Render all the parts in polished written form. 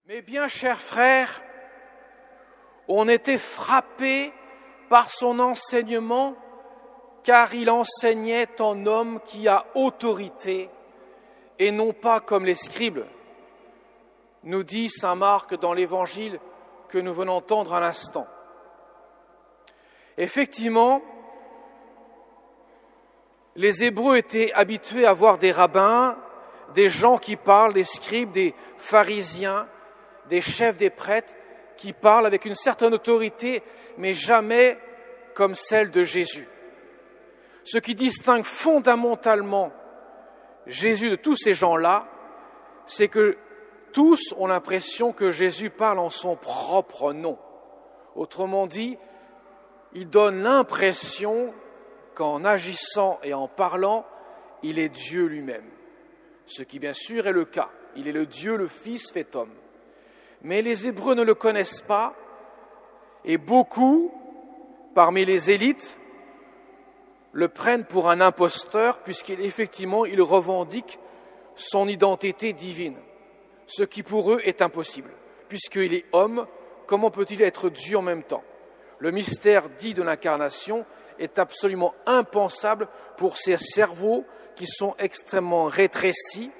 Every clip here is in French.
Mes bien chers frères, on était frappés par son enseignement, car il enseignait en homme qui a autorité et non pas comme les scribes, nous dit saint Marc dans l'évangile que nous venons d'entendre à l'instant. Effectivement, les Hébreux étaient habitués à voir des rabbins, des gens qui parlent, des scribes, des pharisiens, des chefs des prêtres qui parlent avec une certaine autorité, mais jamais comme celle de Jésus. Ce qui distingue fondamentalement Jésus de tous ces gens-là, c'est que tous ont l'impression que Jésus parle en son propre nom. Autrement dit, il donne l'impression qu'en agissant et en parlant, il est Dieu lui-même. Ce qui bien sûr est le cas. Il est le Dieu, le Fils fait homme. Mais les Hébreux ne le connaissent pas et beaucoup, parmi les élites, le prennent pour un imposteur puisqu'effectivement il revendique son identité divine, ce qui pour eux est impossible. Puisqu'il est homme, comment peut-il être Dieu en même temps? Le mystère dit de l'incarnation est absolument impensable pour ces cerveaux qui sont extrêmement rétrécis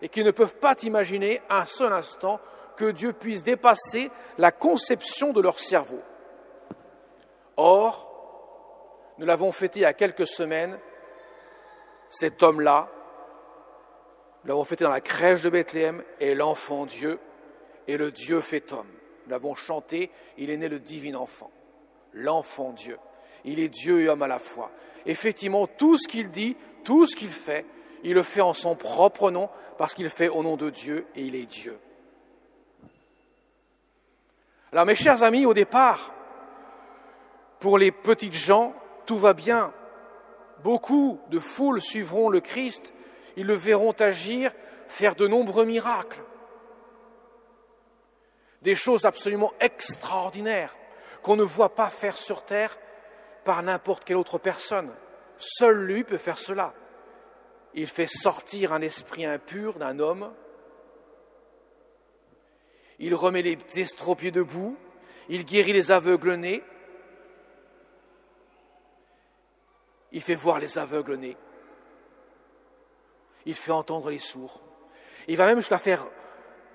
et qui ne peuvent pas imaginer un seul instant que Dieu puisse dépasser la conception de leur cerveau. Or, nous l'avons fêté il y a quelques semaines, cet homme-là, nous l'avons fêté dans la crèche de Bethléem, est l'enfant Dieu, et le Dieu fait homme. Nous l'avons chanté, il est né le divin enfant, l'enfant Dieu. Il est Dieu et homme à la fois. Effectivement, tout ce qu'il dit, tout ce qu'il fait, il le fait en son propre nom, parce qu'il fait au nom de Dieu, et il est Dieu. Alors mes chers amis, au départ, pour les petites gens, tout va bien. Beaucoup de foules suivront le Christ, ils le verront agir, faire de nombreux miracles. Des choses absolument extraordinaires qu'on ne voit pas faire sur terre par n'importe quelle autre personne. Seul lui peut faire cela. Il fait sortir un esprit impur d'un homme. Il remet les estropiés debout, il guérit les aveugles nés, il fait voir les aveugles nés, il fait entendre les sourds, il va même jusqu'à faire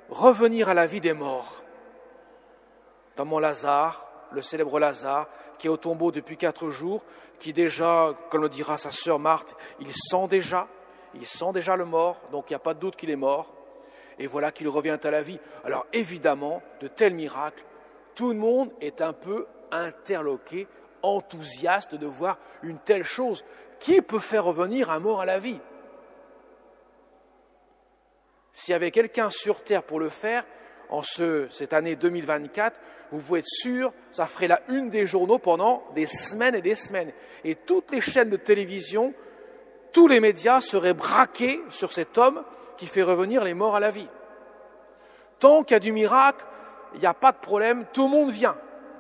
revenir à la vie des morts. Notamment Lazare, le célèbre Lazare, qui est au tombeau depuis 4 jours, qui déjà, comme le dira sa sœur Marthe, il sent déjà le mort, donc il n'y a pas de doute qu'il est mort. Et voilà qu'il revient à la vie. Alors évidemment, de tels miracles, tout le monde est un peu interloqué, enthousiaste de voir une telle chose. Qui peut faire revenir un mort à la vie? S'il y avait quelqu'un sur terre pour le faire, en cette année 2024, vous pouvez être sûr, ça ferait la une des journaux pendant des semaines et des semaines. Et toutes les chaînes de télévision, tous les médias seraient braqués sur cet homme qui fait revenir les morts à la vie. Tant qu'il y a du miracle, il n'y a pas de problème, tout le monde vient.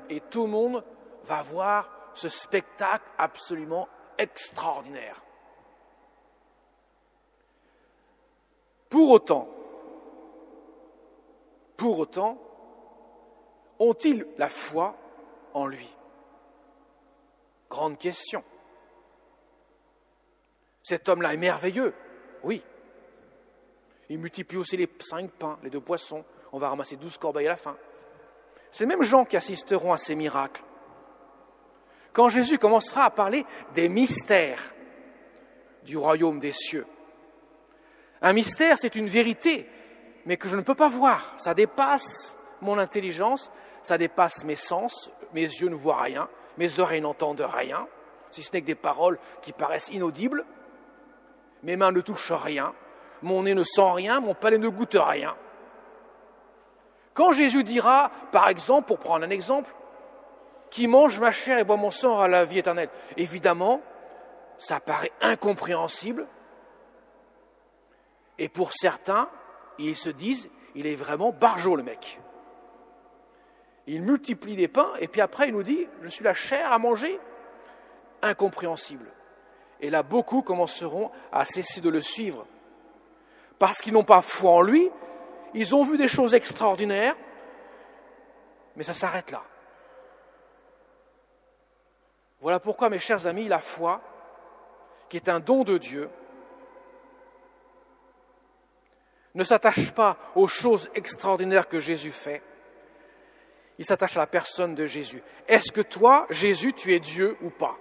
Et tout le monde va voir ce spectacle absolument extraordinaire. Pour autant, ont-ils la foi en lui? Grande question. Cet homme-là est merveilleux, oui. Il multiplie aussi les 5 pains, les 2 poissons. On va ramasser 12 corbeilles à la fin. C'est les mêmes gens qui assisteront à ces miracles. Quand Jésus commencera à parler des mystères du royaume des cieux. Un mystère, c'est une vérité, mais que je ne peux pas voir. Ça dépasse mon intelligence, ça dépasse mes sens. Mes yeux ne voient rien, mes oreilles n'entendent rien, si ce n'est que des paroles qui paraissent inaudibles. Mes mains ne touchent rien. Mon nez ne sent rien, mon palais ne goûte rien. Quand Jésus dira, par exemple, pour prendre un exemple, « Qui mange ma chair et boit mon sang aura la vie éternelle », évidemment, ça paraît incompréhensible. Et pour certains, ils se disent, il est vraiment barjot le mec. Il multiplie des pains et puis après il nous dit, je suis la chair à manger. Incompréhensible. Et là, beaucoup commenceront à cesser de le suivre. Parce qu'ils n'ont pas foi en lui ils ont vu des choses extraordinaires, mais ça s'arrête là. Voilà pourquoi, mes chers amis, la foi, qui est un don de Dieu, ne s'attache pas aux choses extraordinaires que Jésus fait, il s'attache à la personne de Jésus. Est-ce que toi, Jésus, tu es Dieu ou pas?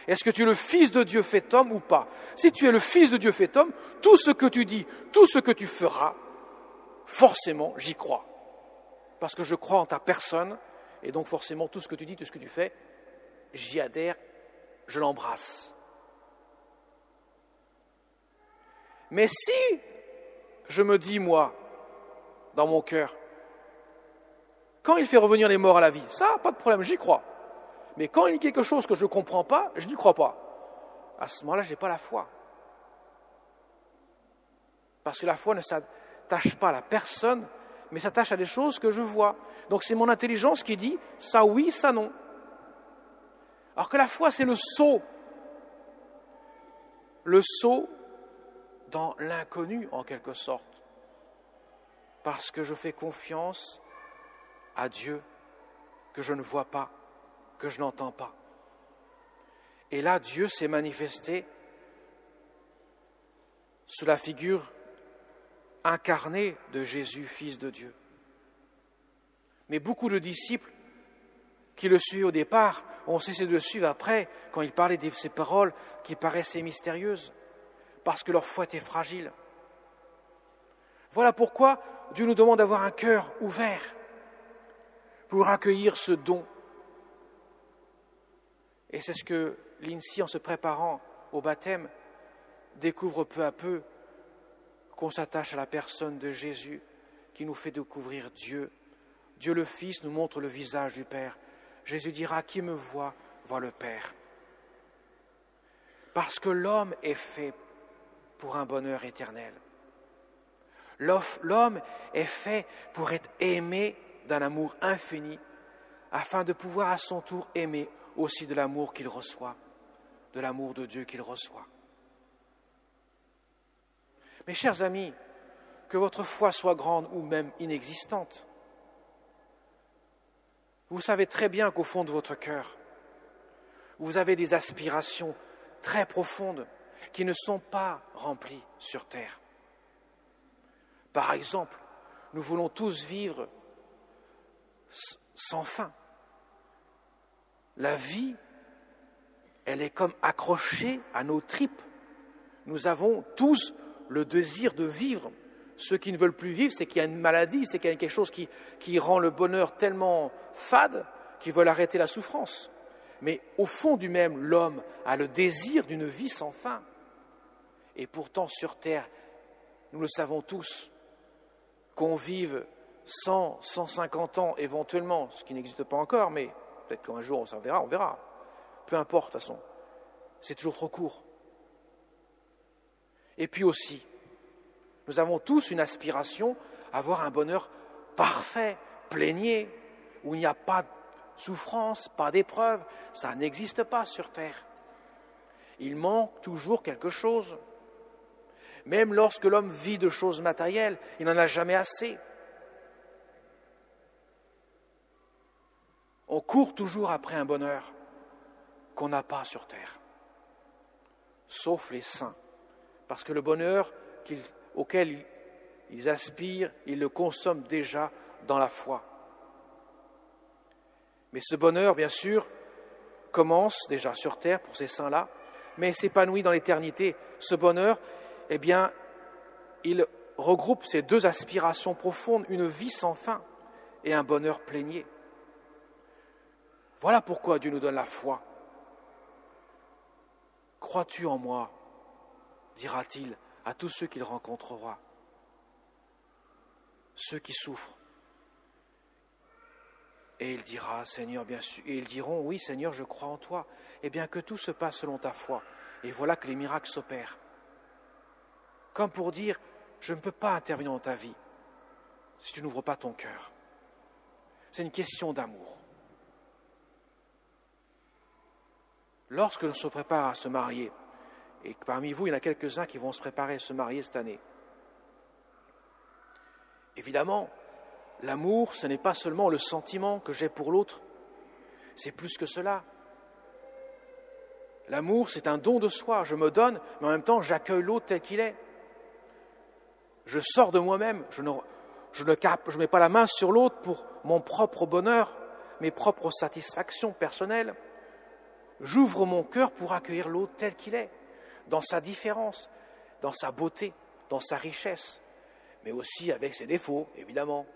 Est-ce que tu es le Fils de Dieu fait homme ou pas? Si tu es le Fils de Dieu fait homme, tout ce que tu dis, tout ce que tu feras, forcément, j'y crois. Parce que je crois en ta personne, et donc forcément, tout ce que tu dis, tout ce que tu fais, j'y adhère, je l'embrasse. Mais si je me dis, moi, dans mon cœur, quand il fait revenir les morts à la vie, ça, pas de problème, j'y crois. Mais quand il dit quelque chose que je ne comprends pas, je n'y crois pas. À ce moment-là, je n'ai pas la foi. Parce que la foi ne s'attache pas à la personne, mais s'attache à des choses que je vois. Donc c'est mon intelligence qui dit ça oui, ça non. Alors que la foi, c'est le saut. Le saut dans l'inconnu, en quelque sorte. Parce que je fais confiance à Dieu que je ne vois pas, que je n'entends pas. Et là, Dieu s'est manifesté sous la figure incarnée de Jésus, Fils de Dieu. Mais beaucoup de disciples qui le suivaient au départ ont cessé de le suivre après, quand il parlait de ces paroles qui paraissaient mystérieuses, parce que leur foi était fragile. Voilà pourquoi Dieu nous demande d'avoir un cœur ouvert pour accueillir ce don. Et c'est ce que l'INSI, en se préparant au baptême, découvre peu à peu, qu'on s'attache à la personne de Jésus qui nous fait découvrir Dieu. Dieu le Fils nous montre le visage du Père. Jésus dira, qui me voit, voit le Père. Parce que l'homme est fait pour un bonheur éternel. L'homme est fait pour être aimé d'un amour infini, afin de pouvoir à son tour aimer aussi de l'amour qu'il reçoit, de l'amour de Dieu qu'il reçoit. Mes chers amis, que votre foi soit grande ou même inexistante, vous savez très bien qu'au fond de votre cœur, vous avez des aspirations très profondes qui ne sont pas remplies sur terre. Par exemple, nous voulons tous vivre sans fin. La vie, elle est comme accrochée à nos tripes. Nous avons tous le désir de vivre. Ceux qui ne veulent plus vivre, c'est qu'il y a une maladie, c'est qu'il y a quelque chose qui rend le bonheur tellement fade qu'ils veulent arrêter la souffrance. Mais au fond du même, l'homme a le désir d'une vie sans fin. Et pourtant, sur terre, nous le savons tous, qu'on vive 100, 150 ans éventuellement, ce qui n'existe pas encore, mais peut-être qu'un jour on verra. Peu importe, de toute façon, c'est toujours trop court. Et puis aussi, nous avons tous une aspiration à avoir un bonheur parfait, plénier, où il n'y a pas de souffrance, pas d'épreuve. Ça n'existe pas sur terre. Il manque toujours quelque chose. Même lorsque l'homme vit de choses matérielles, il n'en a jamais assez. On court toujours après un bonheur qu'on n'a pas sur terre, sauf les saints, parce que le bonheur auquel ils aspirent, ils le consomment déjà dans la foi. Mais ce bonheur, bien sûr, commence déjà sur terre pour ces saints-là, mais s'épanouit dans l'éternité. Ce bonheur, eh bien, il regroupe ces deux aspirations profondes, une vie sans fin et un bonheur plénier. Voilà pourquoi Dieu nous donne la foi. Crois-tu en moi, dira-t-il à tous ceux qu'il rencontrera, ceux qui souffrent. Et il dira, Seigneur, bien sûr, et ils diront, oui, Seigneur, je crois en toi. Eh bien, que tout se passe selon ta foi. Et voilà que les miracles s'opèrent. Comme pour dire, je ne peux pas intervenir dans ta vie si tu n'ouvres pas ton cœur. C'est une question d'amour. Lorsque l'on se prépare à se marier, et que parmi vous, il y en a quelques-uns qui vont se préparer à se marier cette année, Évidemment, l'amour, ce n'est pas seulement le sentiment que j'ai pour l'autre, c'est plus que cela. L'amour, c'est un don de soi, je me donne, mais en même temps, j'accueille l'autre tel qu'il est. Je sors de moi-même, je ne mets pas la main sur l'autre pour mon propre bonheur, mes propres satisfactions personnelles. J'ouvre mon cœur pour accueillir l'autre tel qu'il est, dans sa différence, dans sa beauté, dans sa richesse, mais aussi avec ses défauts, évidemment.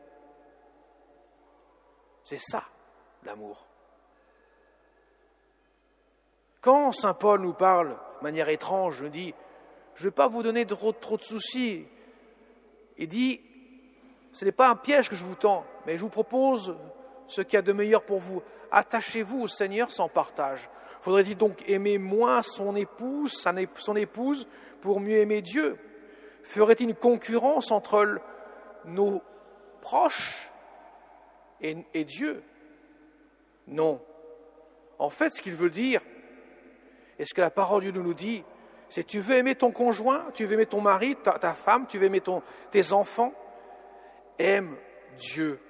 C'est ça, l'amour. Quand saint Paul nous parle de manière étrange, je dis, je ne vais pas vous donner trop de soucis. Il dit, ce n'est pas un piège que je vous tends, mais je vous propose ce qu'il y a de meilleur pour vous. Attachez-vous au Seigneur sans partage. Faudrait-il donc aimer moins son épouse pour mieux aimer Dieu? Ferait-il une concurrence entre nos proches et Dieu? Non. En fait, ce qu'il veut dire, et ce que la parole de Dieu nous dit, c'est tu veux aimer ton conjoint, tu veux aimer ton mari, ta femme, tu veux aimer tes enfants, aime Dieu.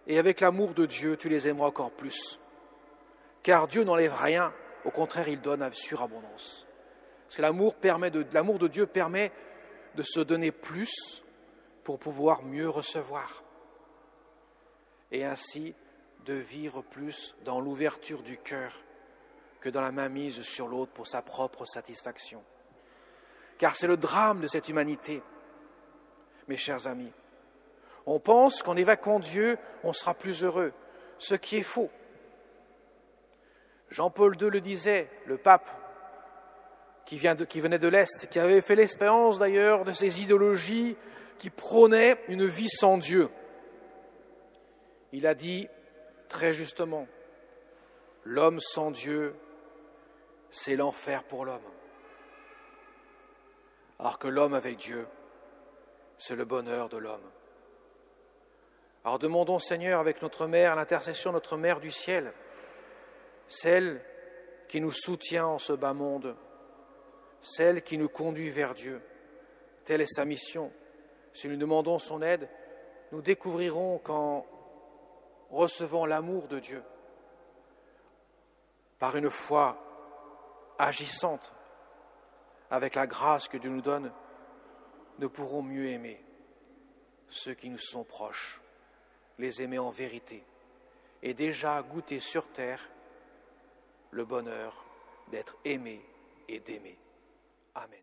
Et avec l'amour de Dieu, tu les aimeras encore plus. Car Dieu n'enlève rien, au contraire, il donne à surabondance. Parce que l'amour de Dieu permet de se donner plus pour pouvoir mieux recevoir. Et ainsi de vivre plus dans l'ouverture du cœur que dans la mainmise sur l'autre pour sa propre satisfaction. Car c'est le drame de cette humanité, mes chers amis. On pense qu'en évacuant Dieu, on sera plus heureux, ce qui est faux. Jean-Paul II le disait, le pape qui venait de l'Est, qui avait fait l'expérience d'ailleurs de ces idéologies qui prônaient une vie sans Dieu. Il a dit très justement, l'homme sans Dieu, c'est l'enfer pour l'homme. Alors que l'homme avec Dieu, c'est le bonheur de l'homme. Alors demandons, Seigneur, avec notre Mère, à l'intercession de notre Mère du ciel, celle qui nous soutient en ce bas monde, celle qui nous conduit vers Dieu. Telle est sa mission. Si nous demandons son aide, nous découvrirons qu'en recevant l'amour de Dieu, par une foi agissante, avec la grâce que Dieu nous donne, nous pourrons mieux aimer ceux qui nous sont proches, les aimer en vérité, et déjà goûter sur terre le bonheur d'être aimé et d'aimer. Amen.